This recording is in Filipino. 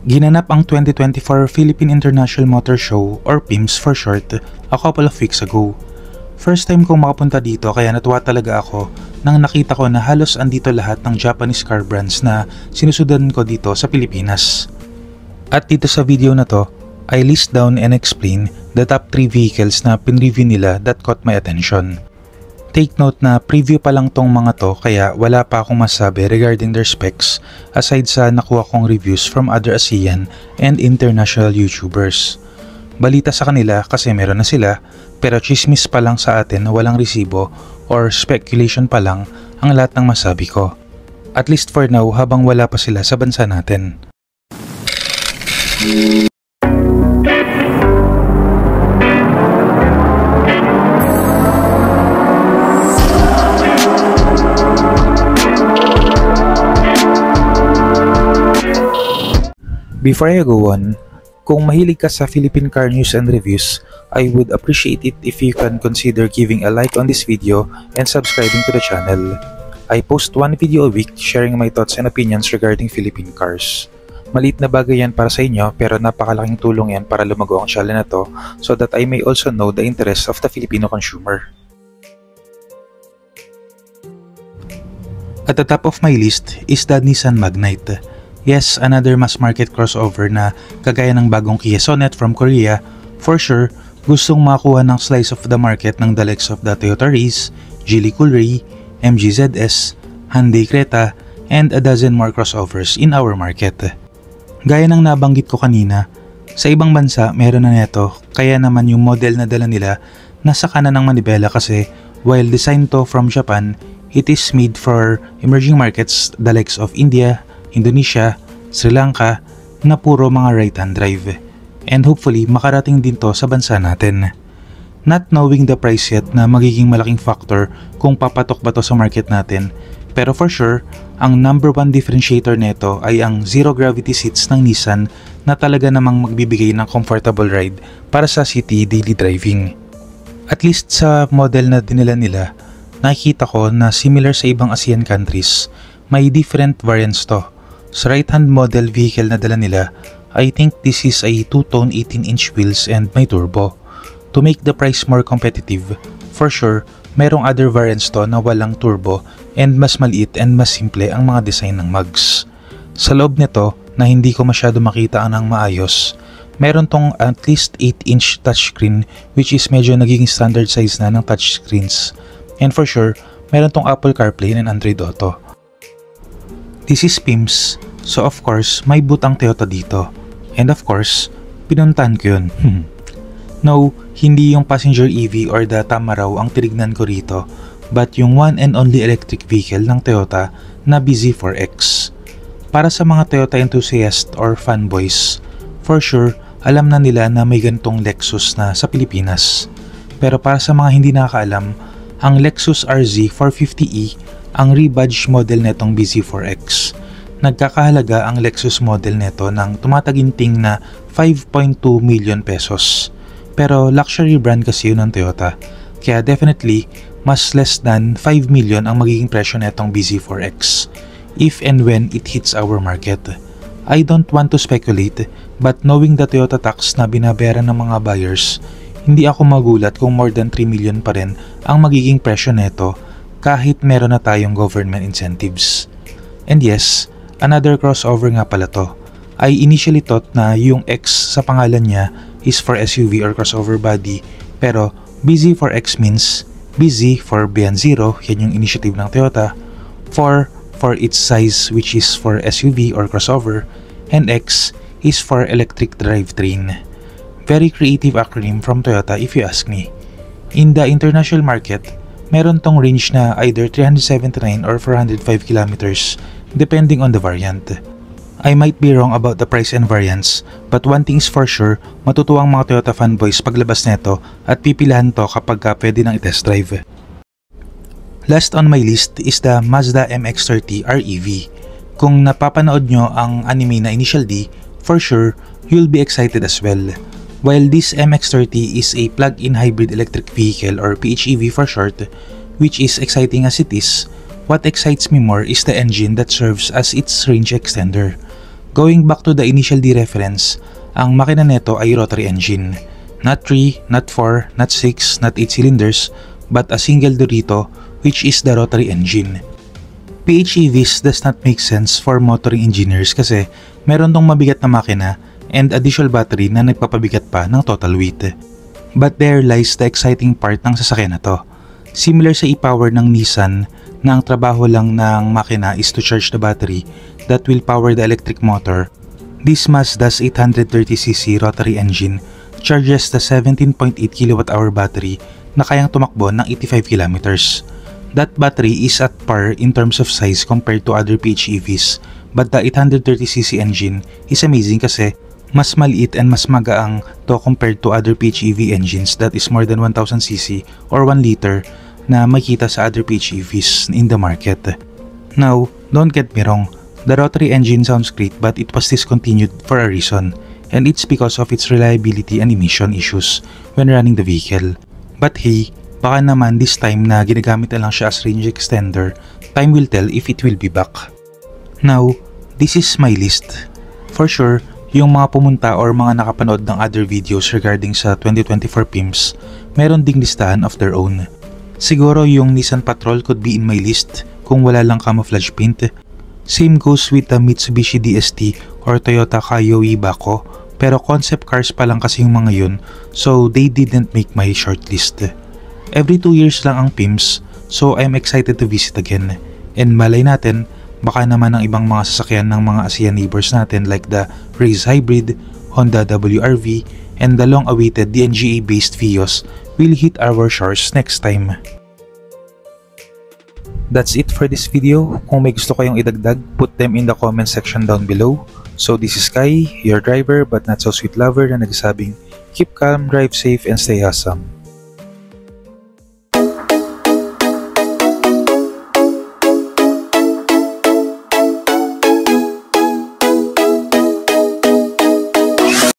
Ginanap ang 2024 Philippine International Motor Show or PIMS for short a couple of weeks ago. First time kong makapunta dito kaya natuwa talaga ako nang nakita ko na halos andito lahat ng Japanese car brands na sinusundan ko dito sa Pilipinas. At dito sa video na to, I list down and explain the top 3 vehicles na pinreview nila that caught my attention. Take note na preview pa lang tong mga to kaya wala pa akong masabi regarding their specs aside sa nakuha kong reviews from other ASEAN and international YouTubers. Balita sa kanila kasi meron na sila pero chismis pa lang sa atin na walang resibo or speculation pa lang ang lahat ng masabi ko. At least for now habang wala pa sila sa bansa natin. Before I go on, kung mahilig ka sa Philippine car news and reviews, I would appreciate it if you can consider giving a like on this video and subscribing to the channel. I post one video a week sharing my thoughts and opinions regarding Philippine cars. Maliit na bagay yan para sa inyo pero napakalaking tulong yan para lumago ang channel na to so that I may also know the interests of the Filipino consumer. At the top of my list is the Nissan Magnite. Yes, another mass market crossover na kagaya ng bagong Kia Sonet from Korea. For sure, gustong makakuha ng slice of the market ng the likes of the Toyota Race, Geely Coolray, MG ZS, Hyundai Creta, and a dozen more crossovers in our market. Gaya ng nabanggit ko kanina, sa ibang bansa meron na neto kaya naman yung model na dala nila nasa kanan ng manibela kasi while designed to from Japan, it is made for emerging markets the likes of India, Indonesia, Sri Lanka na puro mga right-hand drive. And hopefully makarating din to sa bansa natin. Not knowing the price yet na magiging malaking factor kung papatok ba to sa market natin. Pero for sure, ang number 1 differentiator nito ay ang zero gravity seats ng Nissan na talaga namang magbibigay ng comfortable ride para sa city daily driving. At least sa model na dinila nila, nakikita ko na similar sa ibang ASEAN countries, may different variants to. Sa right-hand model vehicle na dala nila, I think this is a 2-tone 18-inch wheels and may turbo. To make the price more competitive, for sure, merong other variants to na walang turbo and mas maliit and mas simple ang mga design ng mugs. Sa loob nito, na hindi ko masyado makita ang maayos, meron tong at least 8-inch touchscreen which is medyo nagiging standard size na ng touchscreens. And for sure, meron tong Apple CarPlay and Android Auto. This is PIMS, so of course, may boot ang Toyota dito. And of course, pinuntahan ko yun. No, hindi yung passenger EV or the Tamaraw ang tinignan ko rito, but yung one and only electric vehicle ng Toyota na bZ4X. Para sa mga Toyota enthusiast or fanboys, for sure, alam na nila na may ganitong Lexus na sa Pilipinas. Pero para sa mga hindi nakakaalam, ang Lexus RZ 450e ang rebadge model netong bZ4X. Nagkakahalaga ang Lexus model neto ng tumataginting na 5.2 million pesos. Pero luxury brand kasi yun ng Toyota. Kaya definitely, mas less than 5 million ang magiging presyo netong bZ4X if and when it hits our market. I don't want to speculate, but knowing the Toyota tax na binabayaran ng mga buyers, hindi ako magulat kung more than 3 million pa rin ang magiging presyo neto kahit meron na tayong government incentives. And yes, another crossover nga pala to. I initially thought na yung X sa pangalan niya is for SUV or crossover body, pero bZ4X means BZ for Beyond Zero, yan yung initiative ng Toyota, for its size which is for SUV or crossover, and X is for electric drivetrain. Very creative acronym from Toyota if you ask me. In the international market, meron tong range na either 379 or 405 kilometers depending on the variant. I might be wrong about the price and variants, but one thing is for sure, matutuwang mga Toyota fanboys paglabas neto at pipilahan to kapag pwede nang i-test drive. Last on my list is the Mazda MX-30 REV. Kung napapanood nyo ang anime na Initial D, for sure, you'll be excited as well. While this MX-30 is a plug-in hybrid electric vehicle or PHEV for short, which is exciting as it is, what excites me more is the engine that serves as its range extender. Going back to the initial D-reference, ang makina neto ay rotary engine. Not 3, not 4, not 6, not 8 cylinders, but a single Dorito, which is the rotary engine. PHEVs does not make sense for motoring engineers kasi meron tong mabigat na makina and additional battery na nagpapabigat pa ng total weight. But there lies the exciting part ng sasakyan na to. Similar sa e-power ng Nissan na ang trabaho lang ng makina is to charge the battery that will power the electric motor. This Mazda's 830cc rotary engine charges the 17.8 kWh battery na kayang tumakbo ng 85 kilometers. That battery is at par in terms of size compared to other PHEVs, but the 830cc engine is amazing kasi mas maliit and mas magaang to compared to other PHEV engines that is more than 1000cc or 1 liter na makita sa other PHEVs in the market. Now, don't get me wrong, the rotary engine sounds great but it was discontinued for a reason, and it's because of its reliability and emission issues when running the vehicle. But hey, baka naman this time na ginagamit na lang siya as range extender, time will tell if it will be back. Now, this is my list. For sure, yung mga pumunta or mga nakapanood ng other videos regarding sa 2024 PIMS, meron ding listahan of their own. Siguro yung Nissan Patrol could be in my list kung wala lang camouflage paint. Same goes with the Mitsubishi DST or Toyota Kaioi Bako, pero concept cars pa lang kasi yung mga yun, so they didn't make my shortlist. Every 2 years lang ang PIMS, so I'm excited to visit again. And malay natin, baka naman ang ibang mga sasakyan ng mga ASEAN neighbors natin like the Raze Hybrid, Honda WRV, and the long-awaited DNGA-based Vios will hit our shores next time. That's it for this video. Kung may gusto kayong idagdag, put them in the comment section down below. So this is Kai, your driver but not so sweet lover na nagsasabing, keep calm, drive safe, and stay awesome.